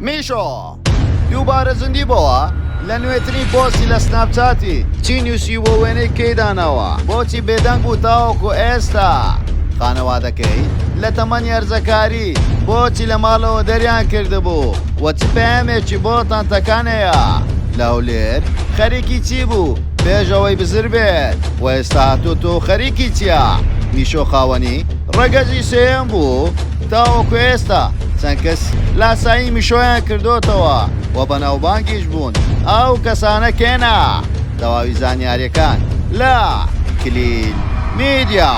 میشۆ دووبارە زندی بۆەوە لە نوێترین پۆستی لە سناپچاتی چی نووسی بۆ وێنەی کەیدانەوە بۆچی بێدەنگ بوو تاوەکو ئێستا خانەوادەکەی لە تەمەنی هەرزەکاری بۆچی لە ماڵەوە دەریان کردبوو وەچ پەیامێکی بۆ تانتەکانەیە لەولێر خەریکی چی بوو پێشەوەی بزر بێت و ئێستا هاتوو تۆ خەریکی چییە میشۆ خاوەنی ڕەگەزی سێم بوو تاوەکو ئێستا چەند کەس لاسایی میشۆیان کردوتەوە و بەناوبانگیش بوون ئەو کەسانە کێنا تەواوی زانیاریەکان لە کلیل میدیا.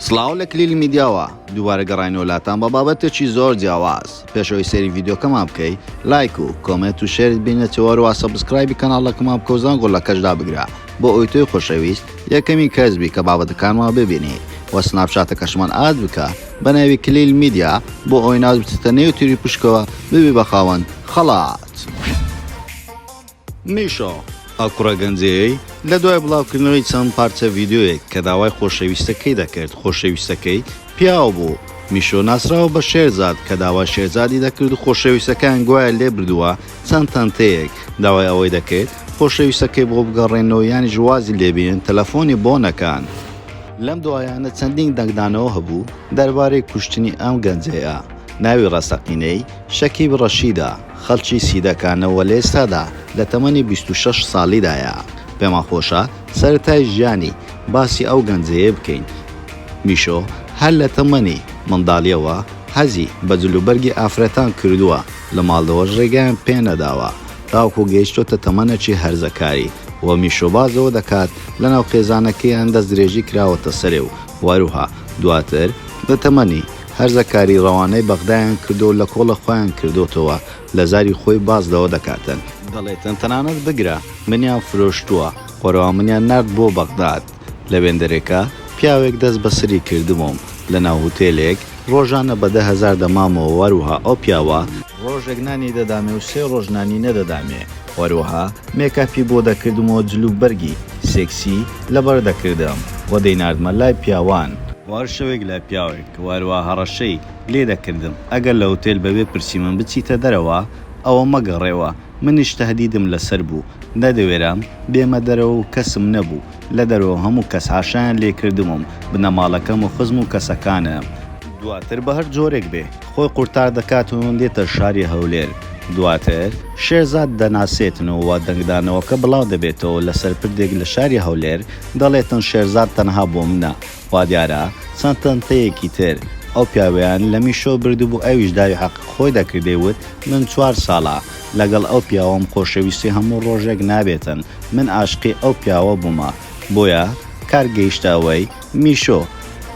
سڵاو لە کلیل میدیاوە دووبارە گەڕاینەوەلاتان بە بابەتێکی زۆر جیاواز پێشەوەی سەری ڤیدیۆکەمان بکەی لایک و کۆمنت و شێرت بینێتەوەروە سەبسکرایبی کەناڵەکەمان بکە و زانگۆ لە کەشدا بگرە بۆ ئەوی تۆی خۆشەویست یەکەمی کەسبی کە بابەتەکانمان ببینی و سناپچاتەکەشمان ئاد بکە بە ناوی کلیل میدیا بۆ ئەوی ناز بچێتە نێوتری پشکەوە ببی بە خاوەن خەڵات. میشۆ ئەو کوڕە گەنجەیەی لە دوای بڵاوکردنەوەی چەند پارچە ڤیدیۆیەک کە داوای خۆشەویستەکەی دەکرد خۆشەویستەکەی پیاو بوو میشۆ ناسراوە بە شێرزاد کە داوا شێرزادی دەکرد و خۆشەویستەکان گوایە لێ بردووە چەند تەنتەیەک داوای ئەوەی دەکرد خۆشەویستەکەی بۆ بگەڕێنەوە یانی ژوازی لێبێن تەلەفۆنی بۆ نەکان. لەم دوایانە چەندین دەنگدانەوە هەبوو دەربارەی کوشتنی ئەم گەنجەیە ناوی ڕاستەقینەی شەکیب ڕەشیدە خەڵکی سیدەکانەوە لە ئێستادا لە تەمەنی 26 ساڵیدایە. پێمان خۆشە سەرەتای ژیانی باسی ئەو گەنجەیە بکەین. میشۆ هەر لە تەمەنی منداڵیەوە حەزی بە جلوبەرگی ئافرەتان کردووە لە ماڵەوەش ڕێگەیان پێ نەداوە تاوەکو گەیشتۆتە تەمەنێکی هەرزەکاری و میشۆ بازەوە دەکات لەناو خێزانەکەیان دەست درێژی کراوەتە سەرێ و وەروها دواتر بە تەمەنی هەرزەکاری ڕەوانەی بەغدایان کردو لە کۆڵە خۆیان کردوتەوە لە زاری خۆی بازدەوە دەکاتن دەڵێتن تەنانەت بگرە منیان فرۆشتووە خۆرەوە منیان نرد بۆ بەغداد لە وێندەرێکە پیاوێک دەست بەسری کردبووم لە ناو هوتێلێک ڕۆژانە بە 10,000 دەمامەوە وەروها ئەو پیاوە ڕۆژێک نانی دەدامێ و 3 ڕۆژ نانی نەدەدامێ وەروها مێکاپی بۆ دەکردمەوە جلوبەرگی سێکسی لەبەر دەکردم و دەیناردمە لای پیاوان وار شەوێک لای پیاوێک وەروها هەڕەشەی لێ دەکردم ئەگەر لە هوتێل بەبێ پرسی من بچیتە دەرەوە ئەوە مەگەڕێەوە منیش تەهدیدم لەسەر بوو نەدەوێرم بێمە دەرەوە و کەسم نەبوو لە دەرەوە هەموو کەس هاشیان لێ کردمم بنەماڵەکەم و خزم و کەسەکانم دواتر بە هەر جۆرێک بێ خۆی قورتار دەکاتەوە دێتە شاری هەولێر دواتر شێرزاد دەناسێتنەوە دەنگدانەوەکە بڵاو دەبێتەوە لەسەر پردێک لە شاری هەولێر دەڵێتن شێرزاد تەنها بۆ منە وا دیارە چەند تەنتەیەکی تر ئەو پیاویان لە میشۆ بردبوو ئەویش داوی حەق خۆی دەکردێوت من 4 ساڵە لەگەڵ ئەو پیاوەم خۆشەویستی هەموو ڕۆژێک نابێتن من عاشقی ئەو پیاوە بوومە بۆیە کار گەیشتاوەی میشۆ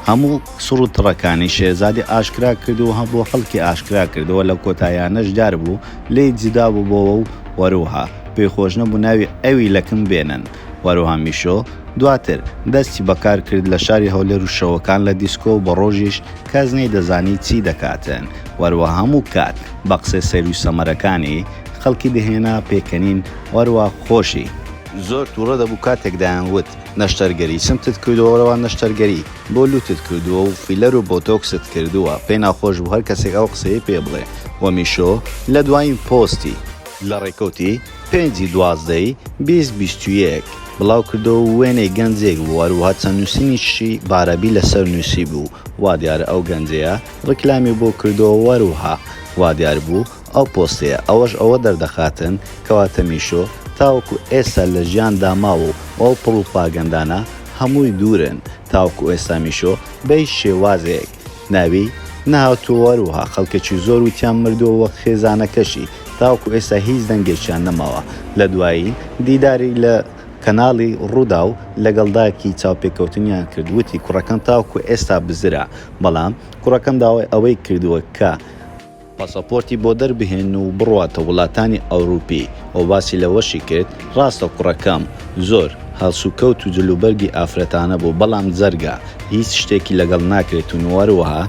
هەموو سڕوتڕەکانی شێرزادی ئاشکرا کردو هەم بۆ خەڵکی ئاشکرا کردەوە لە کۆتاییانەش دار بوو لێی جدا بوو بۆەوە و وەروها پێی خۆش نەبوو ناوی ئەوی لەکم بێنن وەروها میشۆ دواتر دەستی بەکار کرد لە شاری هەولێر و شەوەکان لە دیسکۆ و بە ڕۆژیش کەس نەی دەزانی چی دەکاتن وەروە هەموو کات بە قسە سەروی سەمەرەکانی خەڵکی دەهێنا پێکەنین وەروە خۆشی زۆر تووڕە دەبوو کاتێک دایانوت نەشتەرگەری سمتت کردووەوەوە نەشتەرگەری بۆ لوتت کردووە و فیلەر و بۆتۆکست کردووە پێی ناخۆش بوو هەر کەسێک ئەو قسەی پێ بڵێ و میشۆ لە دوایین پۆستی لە ڕێکەوتی 5/12/2021 بڵاو کردەوە وێنەی گەنجێک بوو وەروها چەند نووسینیشی بارەبی لەسەر نووسی بوو وا دیارە ئەو گەنجەیە ڕکلامی بۆ کردەوە وەروها وا دیار بوو ئەو پۆستەیە ئەوەش ئەوە دەردەخاتن کەواتە میشۆ تاوەکو ئێستا لە ژیان داماوە و ئەو پڕوپاگەندانە هەمووی دوورن تاوەکو ئێستا میشۆ بەی شێوازەیەک ناوی ناهاتوو وەروها خەڵکێکی زۆر وتیان مردووە خێزانەکەشی تاوەکو ئێستا هیچ دەنگێکیان نەماوە لە دوایی دیداری لە کەناڵی ڕوودا و لەگەڵدایەکی چاوپێکەوتنیان کردوتی کوڕەکەم تاوەکو ئێستا بزرە بەڵام کوڕەکەم داوای ئەوەی کردووە کە پاسەپۆرتی بۆ دەربهێن و بڕواتە وڵاتانی ئەوروپی ئەو باسی لەوەشی کرد ڕاستە کوڕەکەم زۆر هەڵسوکەوت و جلوبەرگی ئافرەتانە بوو بەڵام جەرگە هیچ شتێکی لەگەڵ ناکرێت و نوەروەها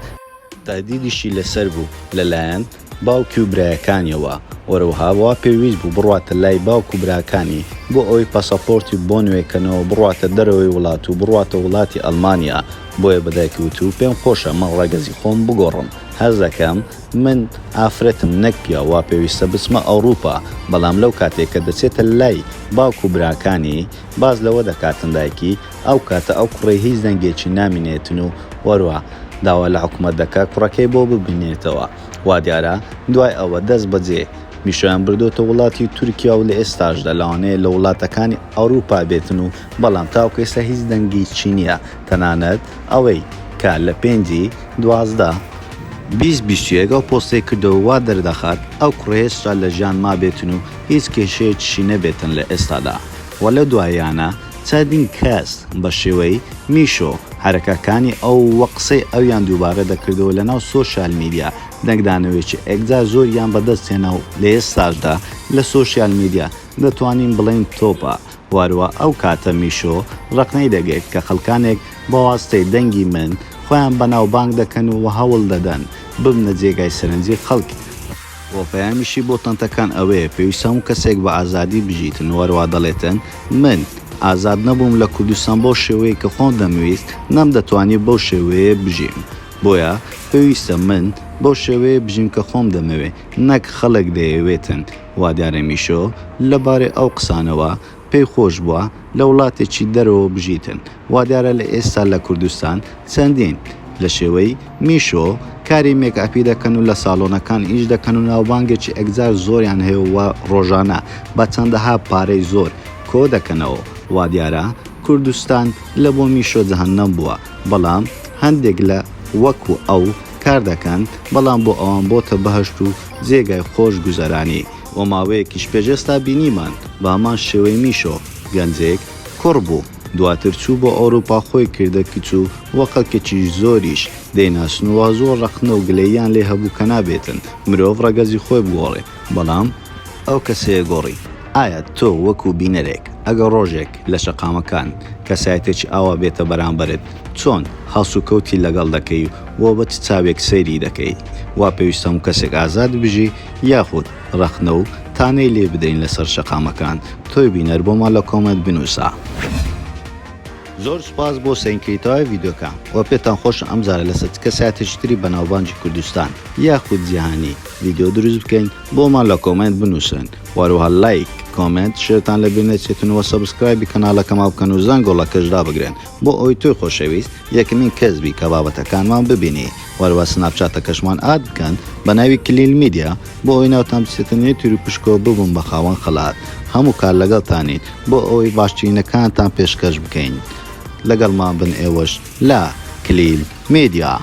تادیدیشی لەسەر بوو لەلایەن باوکی و برایەکانیەوە وەروها وا پێویست بوو بڕواتە لای باوک و براکانی بۆ ئەوەی پاسەپۆرتی بۆ نوێکەنەوە بڕواتە دەرەوەی وڵات و بڕواتە وڵاتی ئەڵمانیا بۆیە بەدایکوت و پێم خۆشە مەڵ ڕەگەزی خۆم بگۆڕم هەز دەکەم من ئافرەتم نەک پیا وا پێویستە بچمە ئەوروپا بەڵام لەو کاتێک کە دەچێتە لای باوک و براکانی باز لەوە دەکاتن دایکی ئەو کاتە ئەو کوڕی هیچ دەنگێکی نامینێتن و وەروە داوا لە حکومەت دەکات کوڕەکەی بۆ ببینێتەوە وا دیارە دوای ئەوە دەست بەجێ میشۆیان بردوتە وڵاتی تورکیا و لە ئێستاشدا لەوانەیە لە وڵاتەکانی ئەوروپا بێتن و بەڵام تاوکە ئێستا هیچ دەنگی چینیە تەنانەت ئەوەی کە لە 5/12 2021 ئەو پۆستەی کردەوە وا دەردەخات ئەو کوڕێستا لە ژیان ما بێتن و هیچ کێشەیەکیشی نەبێتن لە ئێستادا و لە دوایانە چەندین کەس بە شێوەی میشۆ حرەکەکانی ئەو وە قسەی ئەویان دووبارە دەکردەوە لە ناو سۆشیال میدیا دەنگدانەوێکی ئەگزار زۆریان بەدەستێنە و لە ئێستاشدا لە سۆشیال میدیا دەتوانین بڵێن تۆپە واروە ئەو کاتە میشۆ ڕقنەی دەگێت کە خەڵکانێک بە واستەی دەنگی من خۆیان بەناوبانگ دەکەن و هەوڵ دەدەن ببنە جێگای سەرنجی خەڵکی بۆ پەیامیشی بۆ تەنتەکان ئەوەیە پێویستە هەموو کەسێک بە ئازادی بژیتن وەروە دەڵێتن من ئازاد نەبووم لە کوردستان بۆ شێوەیە کە خۆم دەمویست نەم دەتوانێت بەو شێوەیە بژیم بۆیە پێویستە من بەو شێوەیە بژیم کە خۆم دەمەوێت نەک خەڵک دەیەوێتن وا دیارە میشۆ لەبارەی ئەو قسانەوە پێی خۆش بووە لە وڵاتێکی دەرەوە بژیتن وا دیارە لە ئێستا لە کوردستان چەندین لە شێوەی میشۆ کاری مێکاپی دەکەن و لە ساڵۆنەکان ئیش دەکەن و ناوبانگێکی ئەگزار زۆریان هەیە و ڕۆژانە بە چەندەها پارەی زۆر کۆ دەکەنەوە وا دیارە کوردستان لە بۆ میشۆ جەهەنەم بووە بەڵام هەندێک لە وەکو ئەو کار دەکەن بەڵام بۆ ئەوان بۆتە بەهشت و جێگای خۆش گوزەرانی و ماوەیەکیش پێشێستا بینیمان بە هەمان شێوەی میشۆ گەنجێک کوڕ بوو دواتر چوو بۆ ئەوروپا خۆی کردە کچوو وە خەڵکێکی زۆریش دەیناسن و زۆر ڕەخنە و گلەییان لێ هەبوو کە نابێتن مرۆڤ ڕەگەزی خۆی بگۆڕێ بەڵام ئەو کەسەیە گۆڕی ئایا تۆ وەکو بینەرێک ئەگەر ڕۆژێک لە شەقامەکان کەسایەتێکی ئاوا بێتە بەرامبەرت چۆن هەڵسوکەوتی لەگەڵ دەکەی و بە چ چاوێک سەیری دەکەی وا پێویستە کەسێک ئازاد بژی یاخود ڕەخنە و تانەی لێ بدەین لەسەر شەقامەکان تۆی بینەر بۆمان لە کۆمنت بنووسە زۆر سوپاس بۆ سەینکەیتەوەی ڤیدۆکە و پێتان خۆش ئەمجارە لەسەر کەسایەتێکی تری بەناوبانگی کوردستان یاخود جیهانی ڤیدۆ دروست بکەین بۆمان لە کۆمنت بنووسن وەروها لایک کۆمنت شێتان لە بیر نەچێتن وە سەبسکرایبی کەناڵەکەما بکەن و زەنگۆڵەکەشدا بگرن بۆ ئەوی تۆی خۆشەویست یەکەمین کەسبی کە بابەتەکانمان ببینی وەروە سناپچاتەکەشمان ئاد بکەن بە ناوی کلیل میدیا بۆ ئەوی ناوتان بچێتن نێتوری پشکۆ ببوون بە خاوەن خەڵات هەموو کار لەگەڵتانین بۆ ئەوەی باشترینەکانتان پێشکەش بکەین لەگەڵمان بن ئێوەش لە کلیل میدیا